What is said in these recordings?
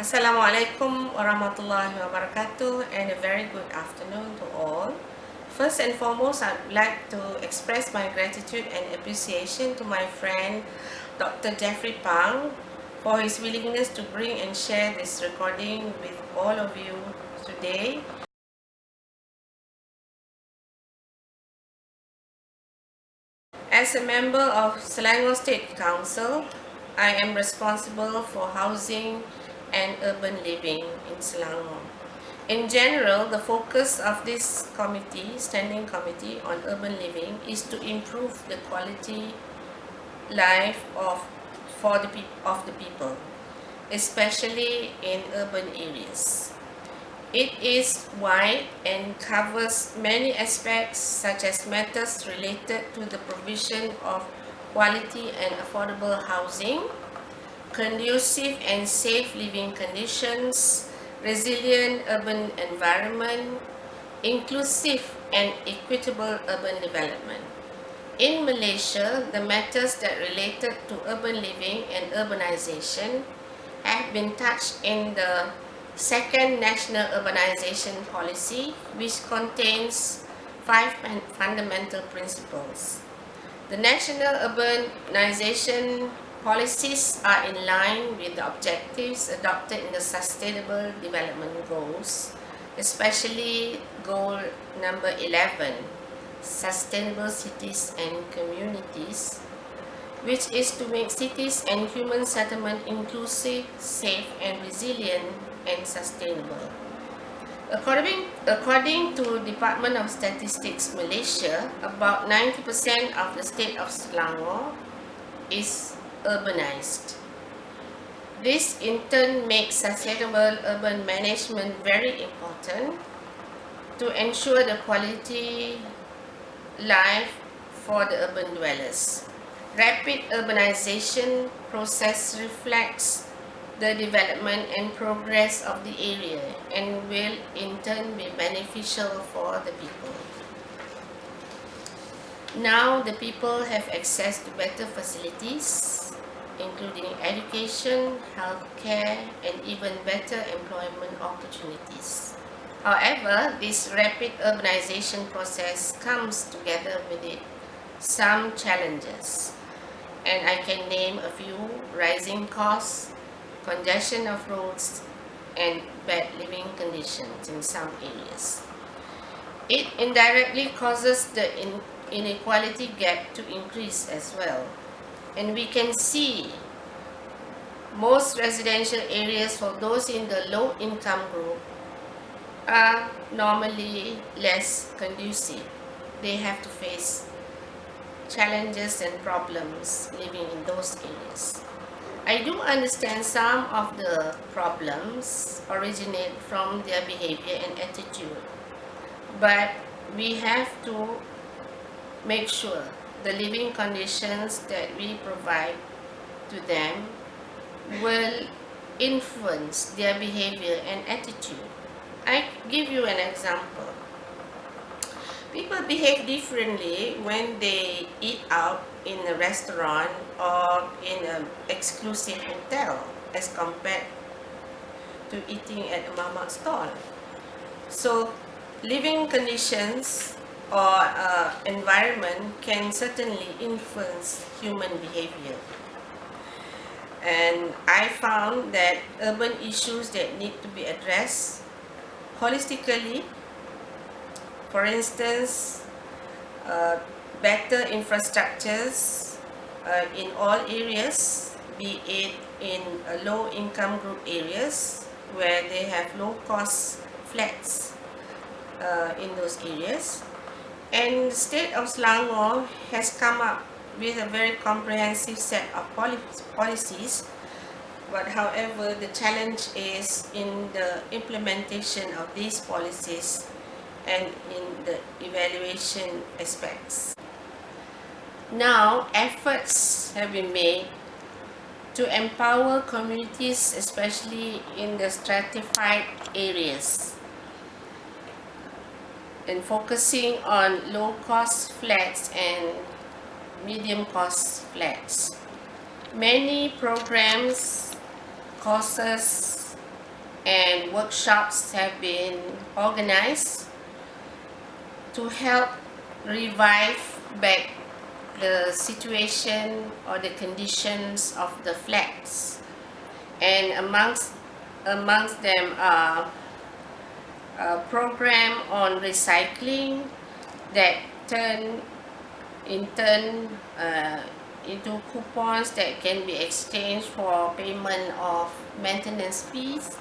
Assalamualaikum warahmatullahi wabarakatuh, and a very good afternoon to all. First and foremost, I'd like to express my gratitude and appreciation to my friend Dr. Jeffrey Pang for his willingness to bring and share this recording with all of you today. As a member of Selangor State Council, I am responsible for housing and urban living in Selangor. In general, the focus of this standing committee on urban living, is to improve the quality life of the people, especially in urban areas. It is wide and covers many aspects, such as matters related to the provision of quality and affordable housing, conducive and safe living conditions, resilient urban environment, inclusive and equitable urban development. In Malaysia, the matters that related to urban living and urbanization have been touched in the second National Urbanization Policy, which contains 5 fundamental principles. The national urbanization policies are in line with the objectives adopted in the Sustainable Development Goals, especially Goal number 11, Sustainable Cities and Communities, which is to make cities and human settlement inclusive, safe, and resilient and sustainable. According to Department of Statistics Malaysia, about 90% of the state of Selangor is urbanized. This in turn makes sustainable urban management very important to ensure the quality life for the urban dwellers. Rapid urbanization process reflects the development and progress of the area and will in turn be beneficial for the people. Now the people have access to better facilities, including education, healthcare, and even better employment opportunities. However, this rapid urbanization process comes together with it some challenges, and I can name a few: rising costs, congestion of roads, and bad living conditions in some areas. It indirectly causes the inequality gap to increase as well, and we can see most residential areas for those in the low income group are normally less conducive. They have to face challenges and problems living in those areas. I do understand some of the problems originate from their behavior and attitude, but we have to make sure the living conditions that we provide to them will influence their behavior and attitude. I give you an example. People behave differently when they eat out in a restaurant or in an exclusive hotel as compared to eating at a mama stall. So living conditions or environment can certainly influence human behavior. And I found that urban issues that need to be addressed holistically, for instance, better infrastructures in all areas, be it in low-income group areas where they have low-cost flats in those areas. And the state of Selangor has come up with a very comprehensive set of policies, but however, the challenge is in the implementation of these policies and in the evaluation aspects. Now, efforts have been made to empower communities, especially in the stratified areas, and focusing on low-cost flats and medium-cost flats. Many programs, courses, and workshops have been organized to help revive back the situation or the conditions of the flats. And amongst them are a program on recycling that in turn into coupons that can be exchanged for payment of maintenance fees,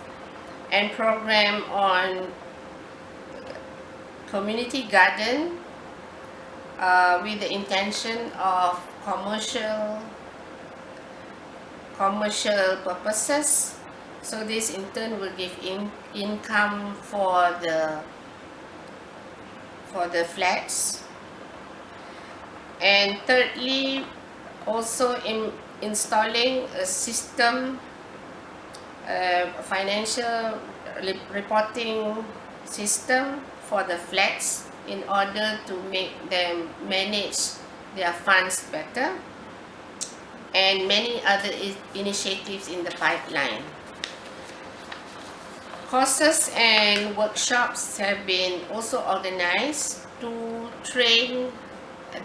and program on community garden with the intention of commercial purposes. So this in turn will give income for the flats. And thirdly, also installing a system, financial reporting system for the flats in order to make them manage their funds better, and many other initiatives in the pipeline. Courses and workshops have been also organized to train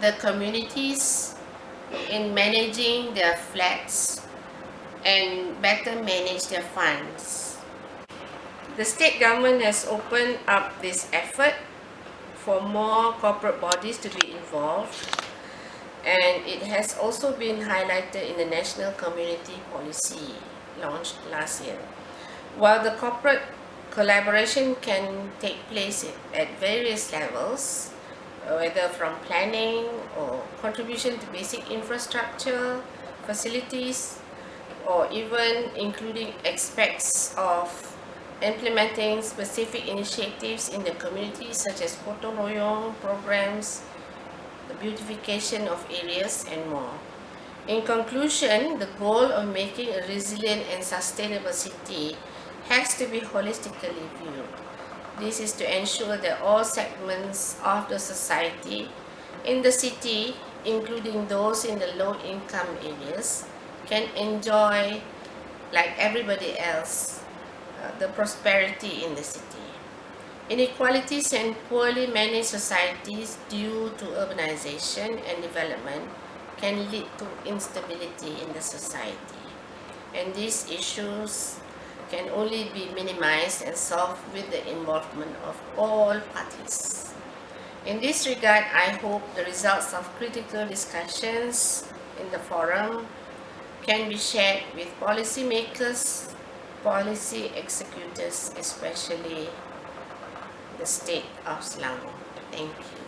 the communities in managing their flats and better manage their funds. The state government has opened up this effort for more corporate bodies to be involved, and it has also been highlighted in the National Community Policy launched last year. While the corporate collaboration can take place at various levels, whether from planning or contribution to basic infrastructure, facilities, or even including aspects of implementing specific initiatives in the community such as gotong royong programs, the beautification of areas, and more. In conclusion, the goal of making a resilient and sustainable city has to be holistically viewed. This is to ensure that all segments of the society in the city, including those in the low-income areas, can enjoy, like everybody else, the prosperity in the city. Inequalities and poorly managed societies due to urbanization and development can lead to instability in the society. And these issues can only be minimized and solved with the involvement of all parties. In this regard, I hope the results of critical discussions in the forum can be shared with policymakers, policy executors, especially the state of Selangor. Thank you.